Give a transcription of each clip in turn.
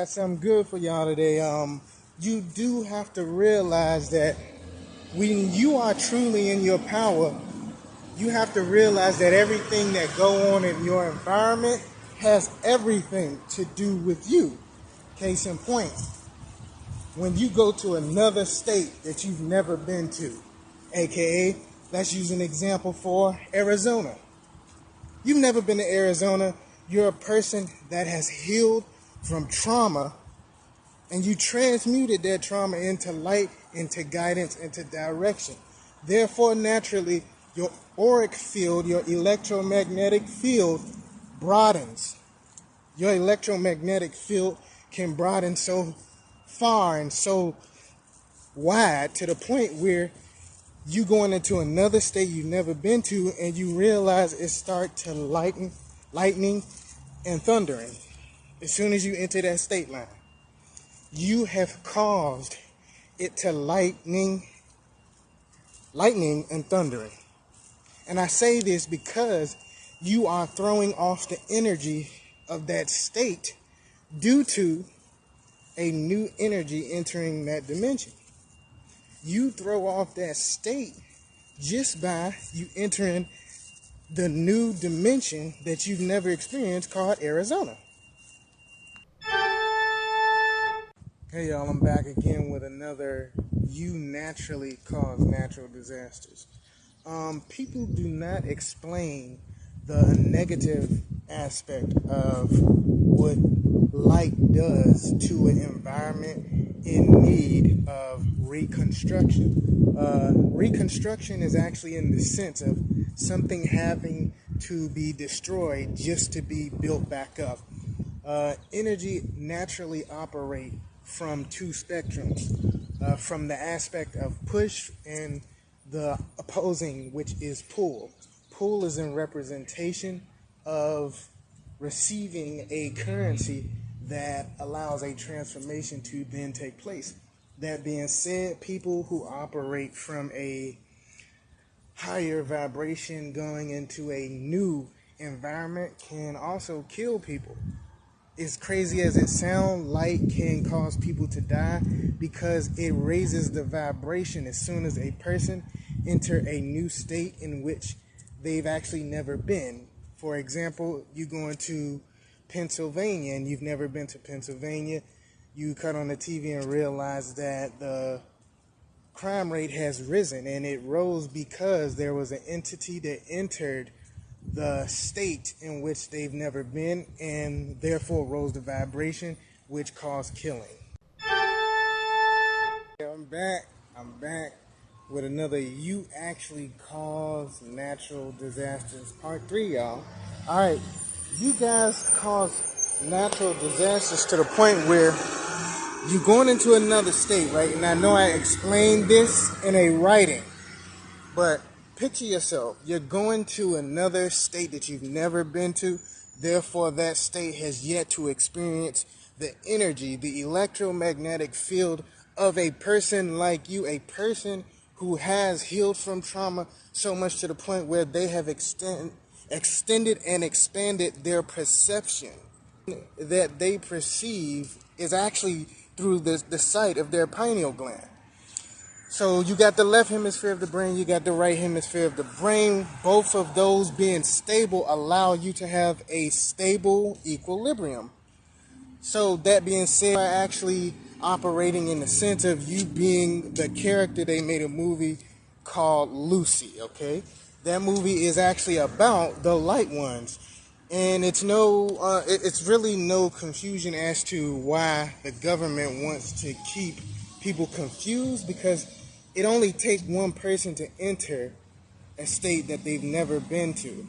got something good for y'all today. You do have to realize that when you are truly in your power, you have to realize that everything that go on in your environment has everything to do with you. Case in point, when you go to another state that you've never been to, aka, let's use an example for Arizona. You've never been to Arizona. You're a person that has healed from trauma, and you transmuted that trauma into light, into guidance, into direction. Therefore, naturally, your auric field, your electromagnetic field broadens. Your electromagnetic field can broaden so far and so wide to the point where you going into another state you've never been to, and you realize it start to lightning and thundering. As soon as you enter that state line, you have caused it to lightning and thundering. And I say this because you are throwing off the energy of that state due to a new energy entering that dimension. You throw off that state just by you entering the new dimension that you've never experienced called Arizona. Hey y'all, I'm back again with another You Naturally Cause Natural Disasters. People do not explain the negative aspect of what light does to an environment in need of reconstruction. Reconstruction is actually in the sense of something having to be destroyed just to be built back up. Energy naturally operate from two spectrums, from the aspect of push and the opposing, which is pull. Pull is in representation of receiving a currency that allows a transformation to then take place. That being said, people who operate from a higher vibration going into a new environment can also kill people. As crazy as it sounds, light can cause people to die because it raises the vibration as soon as a person enter a new state in which they've actually never been. For example, you go into Pennsylvania and you've never been to Pennsylvania. You cut on the TV and realize that the crime rate has risen, and it rose because there was an entity that entered the state in which they've never been, and therefore rose the vibration, which caused killing. I'm back with another You Actually Cause Natural Disasters Part 3, y'all. Alright, you guys cause natural disasters to the point where you're going into another state, right? And I know I explained this in a writing, but picture yourself, you're going to another state that you've never been to. Therefore, that state has yet to experience the energy, the electromagnetic field of a person like you, a person who has healed from trauma so much to the point where they have extended and expanded their perception. That they perceive is actually through the sight of their pineal gland. So you got the left hemisphere of the brain, you got the right hemisphere of the brain. Both of those being stable allow you to have a stable equilibrium. So that being said, are actually operating in the sense of you being the character. They made a movie called Lucy, okay? That movie is actually about the light ones. And it's really no confusion as to why the government wants to keep people confused, because it only takes one person to enter a state that they've never been to,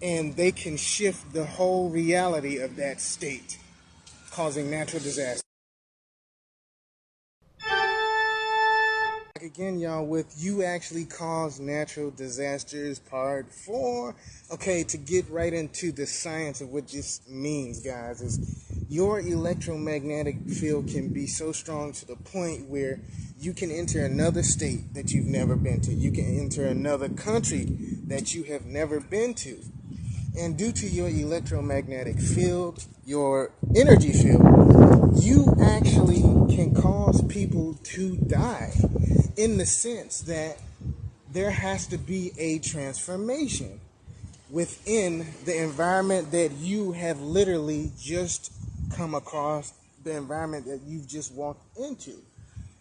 and they can shift the whole reality of that state, causing natural disaster. Back again, y'all, with You Actually Cause Natural Disasters Part 4. Okay, to get right into the science of what this means, guys, is your electromagnetic field can be so strong to the point where you can enter another state that you've never been to. You can enter another country that you have never been to. And due to your electromagnetic field, your energy field, you actually can cause people to die in the sense that there has to be a transformation within the environment that you have literally just come across, the environment that you've just walked into.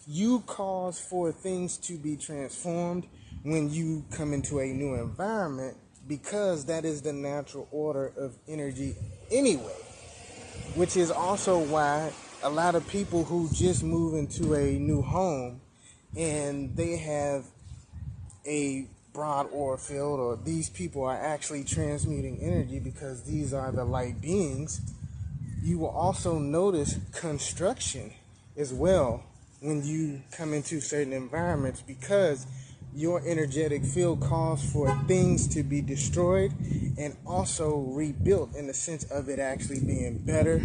You cause for things to be transformed when you come into a new environment because that is the natural order of energy anyway, which is also why a lot of people who just move into a new home and they have a broad aura field, or these people are actually transmuting energy because these are the light beings. You will also notice construction as well when you come into certain environments because your energetic field calls for things to be destroyed and also rebuilt in the sense of it actually being better.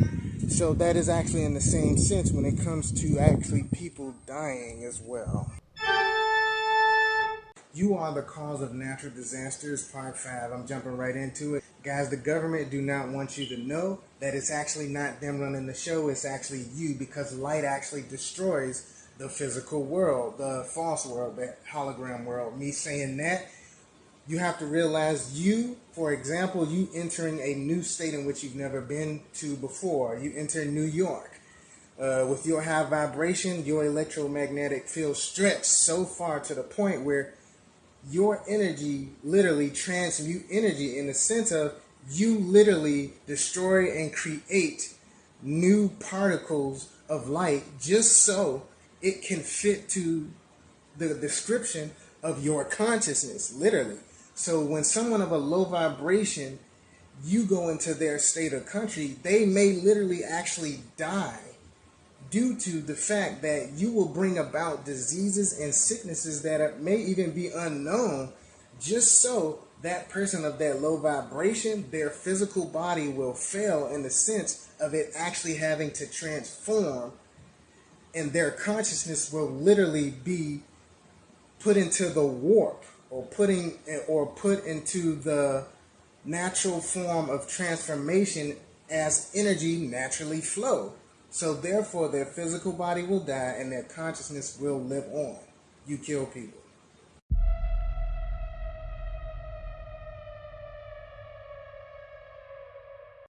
So that is actually in the same sense when it comes to actually people dying as well. You are the cause of natural disasters, part 5. I'm jumping right into it. Guys, the government do not want you to know that it's actually not them running the show, it's actually you, because light actually destroys the physical world, the false world, the hologram world. Me saying that, you have to realize you, for example, you entering a new state in which you've never been to before. You enter New York. With your high vibration, your electromagnetic field stretched so far to the point where your energy literally transmute energy in the sense of you literally destroy and create new particles of light just so it can fit to the description of your consciousness, literally. So when someone of a low vibration, you go into their state or country, they may literally actually die due to the fact that you will bring about diseases and sicknesses that may even be unknown, just so that person of that low vibration, their physical body will fail in the sense of it actually having to transform, and their consciousness will literally be put into the warp, or put into the natural form of transformation as energy naturally flow. So therefore their physical body will die and their consciousness will live on. You kill people.